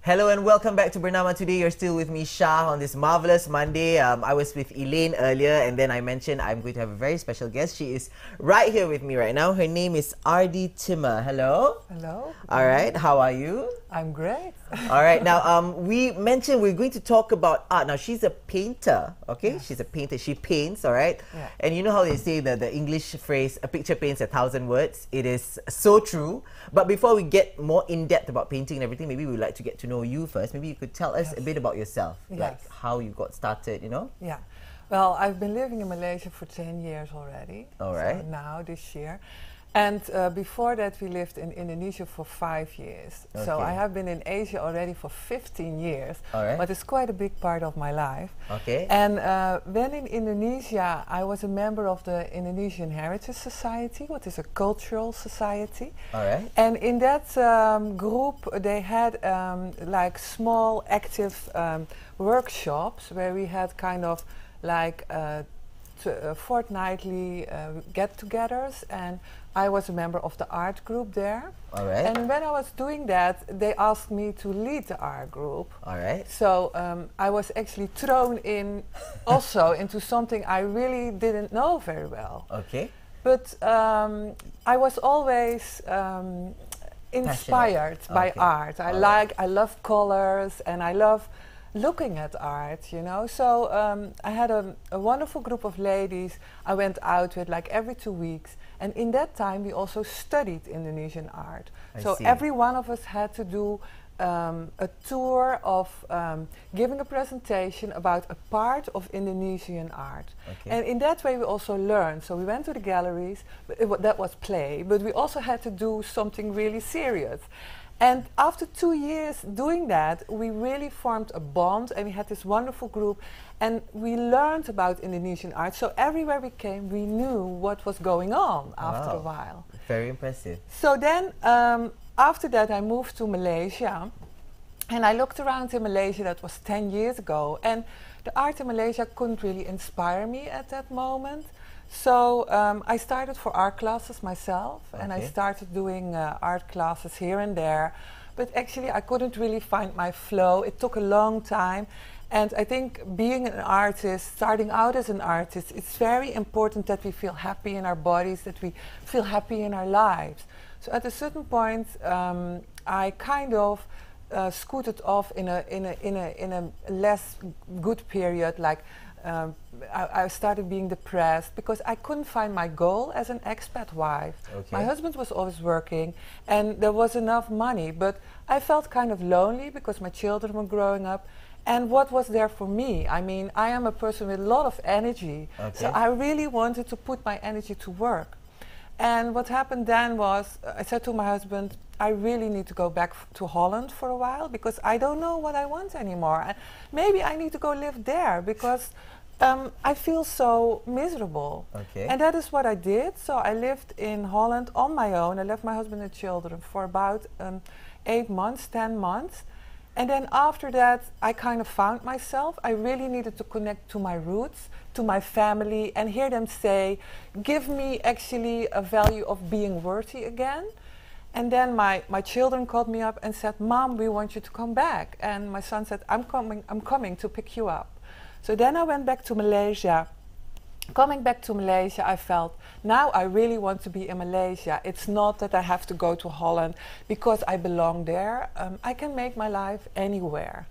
Hello and welcome back to Bernama. Today you're still with me, Shah, on this marvelous Monday. I was with Elaine earlier, and then I mentioned I'm going to have a very special guest. She is right here with me right now. Her name is Ardy Timmer. Hello. Hello. All right. How are you? I'm great. All right. Now, we mentioned we're going to talk about art. Now, she's a painter. Okay, yes. She's a painter. She paints. All right. Yeah. And you know how they say the English phrase, "A picture paints 1,000 words." It is so true. But before we get more in depth about painting and everything, maybe we'd like to get to know you first. Maybe you could tell us a bit about yourself, like how you got started. You know. Yeah. Well, I've been living in Malaysia for 10 years already. All right. So now this year. And before that, we lived in Indonesia for 5 years. Okay. So I have been in Asia already for 15 years. All right. But it's quite a big part of my life. Okay. And when in Indonesia, I was a member of the Indonesian Heritage Society, what is a cultural society. All right. And in that group, they had like small active workshops where we had kind of like fortnightly get-togethers, and I was a member of the art group there. All right. And when I was doing that, they asked me to lead the art group. All right. So I was actually thrown in also into something I really didn't know very well. Okay. But I was always inspired by art. I love colors, and I love looking at art, you know. So I had a wonderful group of ladies I went out with like every 2 weeks. And in that time, we also studied Indonesian art. So every one of us had to do a tour of giving a presentation about a part of Indonesian art. Okay. And in that way, we also learned. So we went to the galleries, but that was play, but we also had to do something really serious. And after 2 years doing that, we really formed a bond, and we had this wonderful group, and we learned about Indonesian art. So everywhere we came, we knew what was going on after a while. Very impressive. So then, after that, I moved to Malaysia, and I looked around in Malaysia. That was 10 years ago, and the art in Malaysia couldn't really inspire me at that moment. So I started for art classes myself, and I started doing art classes here and there. But actually, I couldn't really find my flow. It took a long time. And I think being an artist, starting out as an artist, it's very important that we feel happy in our bodies, that we feel happy in our lives. So at a certain point, I kind of scooted off in a less good period, like I started being depressed because I couldn't find my goal as an expat wife. Okay. My husband was always working, and there was enough money, but I felt kind of lonely because my children were growing up. And what was there for me? I mean, I am a person with a lot of energy, so I really wanted to put my energy to work. And what happened then was, I said to my husband, I really need to go back to Holland for a while because I don't know what I want anymore. And maybe I need to go live there because I feel so miserable. Okay. And that is what I did. So I lived in Holland on my own. I left my husband and children for about 8 months, 10 months. And then after that, I kind of found myself. I really needed to connect to my roots, to my family, and hear them say, give me actually a value of being worthy again. And then my children called me up and said, Mom, we want you to come back. And my son said, I'm coming to pick you up. So then I went back to Malaysia. Coming back to Malaysia, I felt, now I really want to be in Malaysia. It's not that I have to go to Holland because I belong there. I can make my life anywhere.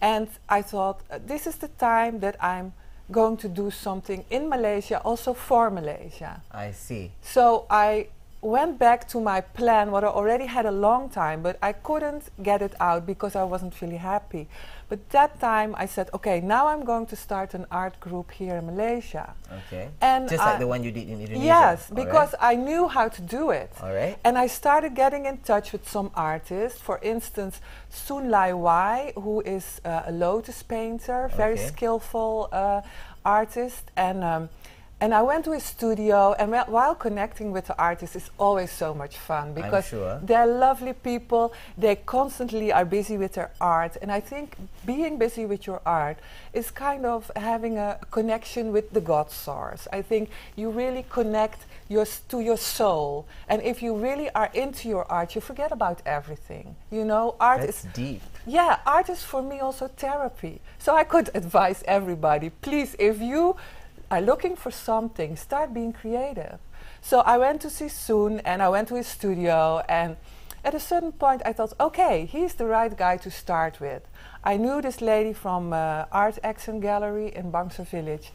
And I thought, this is the time that I'm going to do something in Malaysia, also for Malaysia. I see. So I went back to my plan, what I already had a long time, but I couldn't get it out because I wasn't really happy. But that time I said, okay, now I'm going to start an art group here in Malaysia. Okay. And just like the one you did in Indonesia? Yes, because I knew how to do it. All right. And I started getting in touch with some artists. For instance, Soon Lai Wai, who is a lotus painter, very skillful artist. And And I went to his studio, and while connecting with the artists is always so much fun because they're lovely people. They constantly are busy with their art, and I think being busy with your art is kind of having a connection with the God source. I think you really connect to your soul, and if you really are into your art, you forget about everything. You know, art is deep. Yeah, art is for me also therapy. So I could advise everybody, please, if you are looking for something, start being creative. So I went to see Soon, and I went to his studio, and at a certain point I thought, okay, he's the right guy to start with. I knew this lady from Art Accent Gallery in Bangsa Village,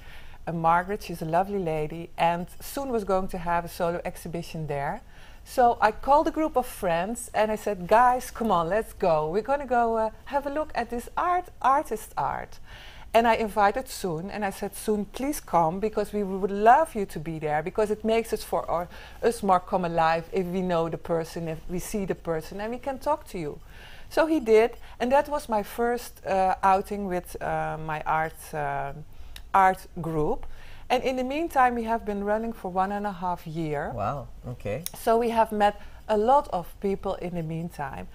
Margaret, she's a lovely lady, and Soon was going to have a solo exhibition there. So I called a group of friends and I said, guys, come on, let's go. We're going to go have a look at this artist art. And I invited Soon, and I said, Soon, please come, because we would love you to be there, because it makes us us more come alive if we know the person, if we see the person, and we can talk to you. So he did, and that was my first outing with my art group. And in the meantime, we have been running for 1.5 years. Wow, okay. So we have met a lot of people in the meantime.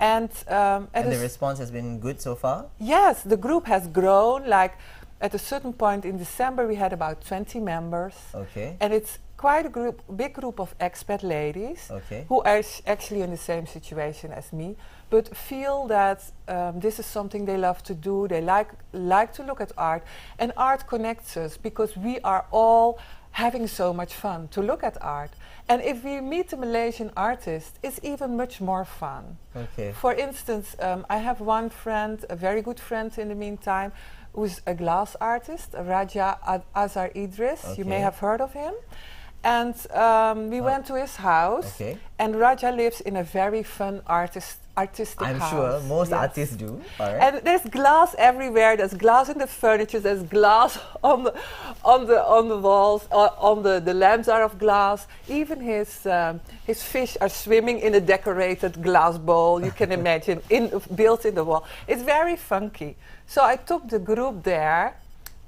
And the response has been good so far? Yes, the group has grown. Like at a certain point in December, we had about 20 members. Okay. And it's quite a big group of expat ladies who are actually in the same situation as me, but feel that this is something they love to do. They like to look at art, and art connects us because we are all having so much fun to look at art. And if we meet a Malaysian artist, it's even much more fun. Okay. For instance, I have one friend, a very good friend in the meantime, who's a glass artist, Raja Azhar Idris. You may have heard of him. And we went to his house, and Raja lives in a very fun artistic house. I'm sure most artists do. And there's glass everywhere. There's glass in the furniture. There's glass on the walls. The lamps are of glass. Even his fish are swimming in a decorated glass bowl. You can imagine, built in the wall. It's very funky. So I took the group there.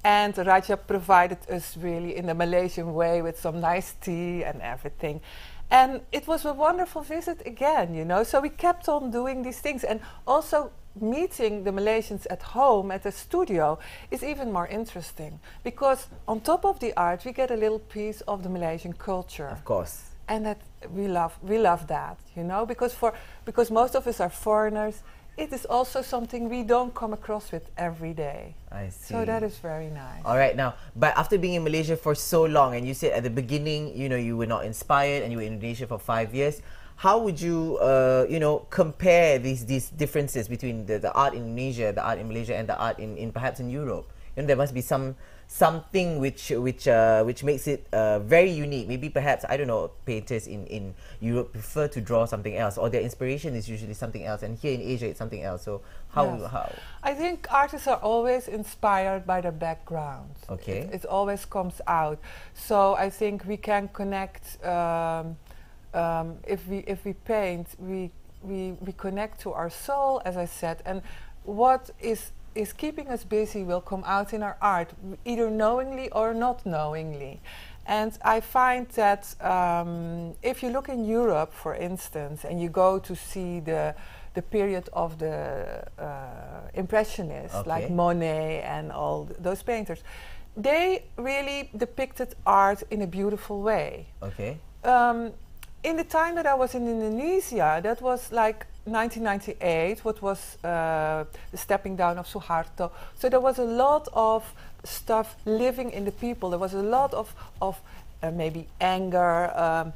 And Raja provided us really in the Malaysian way with some nice tea and everything. And it was a wonderful visit again, you know. So we kept on doing these things. And also meeting the Malaysians at home, at the studio, is even more interesting. Because on top of the art, we get a little piece of the Malaysian culture. Of course. And that we love that, you know. Because most of us are foreigners, it is also something we don't come across with every day. I see. So that is very nice. All right, now, but after being in Malaysia for so long, and you said at the beginning, you know, you were not inspired, and you were in Indonesia for 5 years. How would you, you know, compare these differences between the art in Indonesia, the art in Malaysia, and the art in perhaps in Europe? You know, there must be something which makes it very unique. Maybe perhaps, I don't know, painters in Europe prefer to draw something else, or their inspiration is usually something else, and here in Asia it's something else. So how? I think artists are always inspired by their background. Okay. It always comes out. So I think we can connect. If we paint, we connect to our soul, as I said, and what is keeping us busy will come out in our art, either knowingly or not knowingly. And I find that if you look in Europe, for instance, and you go to see the period of the Impressionists, like Monet and all those painters, they really depicted art in a beautiful way. Okay. In the time that I was in Indonesia, that was like 1998, what was the stepping down of Suharto. So there was a lot of stuff living in the people. There was a lot of maybe anger,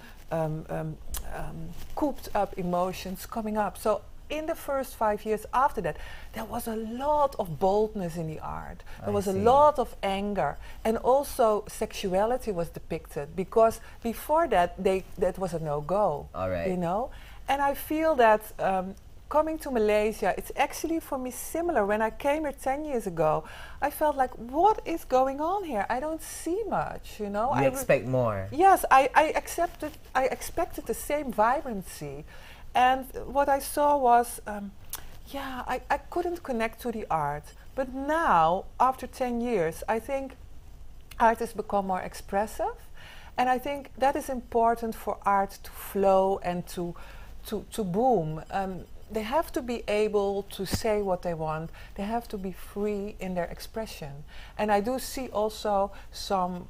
cooped up emotions coming up. So in the first 5 years after that, there was a lot of boldness in the art. There was a lot of anger, and also sexuality was depicted, because before that, that was a no-go. All right. You know, and I feel that coming to Malaysia, it's actually for me similar. When I came here 10 years ago, I felt like, what is going on here? I don't see much. You know, you expect more. Yes, I expected the same vibrancy. And what I saw was, I couldn't connect to the art. But now, after 10 years, I think artists become more expressive. And I think that is important for art to flow and to boom. They have to be able to say what they want. They have to be free in their expression. And I do see also some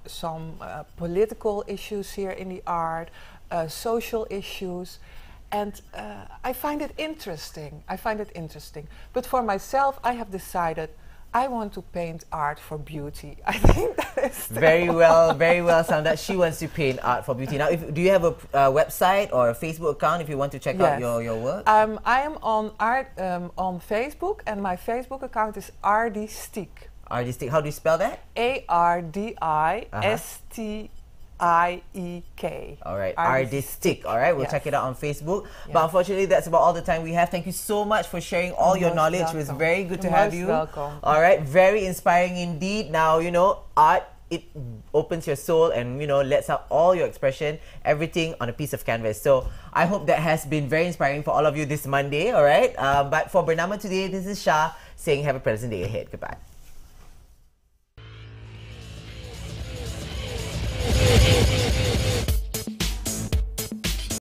political issues here in the art, social issues. And I find it interesting. But for myself, I have decided I want to paint art for beauty. I think that is very well, Sandra. She wants to paint art for beauty. Now, do you have a website or a Facebook account if you want to check out your work? I am on on Facebook, and my Facebook account is Ardy Stiek. Ardy Stiek. How do you spell that? ARDISTIEK. All right, Ardy Stiek. All right, we'll check it out on Facebook. But unfortunately, that's about all the time we have. Thank you so much for sharing all your knowledge. Welcome. It was very good to have you. Welcome. All right, very inspiring indeed. Now, you know, art, it opens your soul and, you know, lets out all your expression, everything on a piece of canvas. So I hope that has been very inspiring for all of you this Monday. All right, but for Bernama today, this is Shah saying have a pleasant day ahead. Goodbye.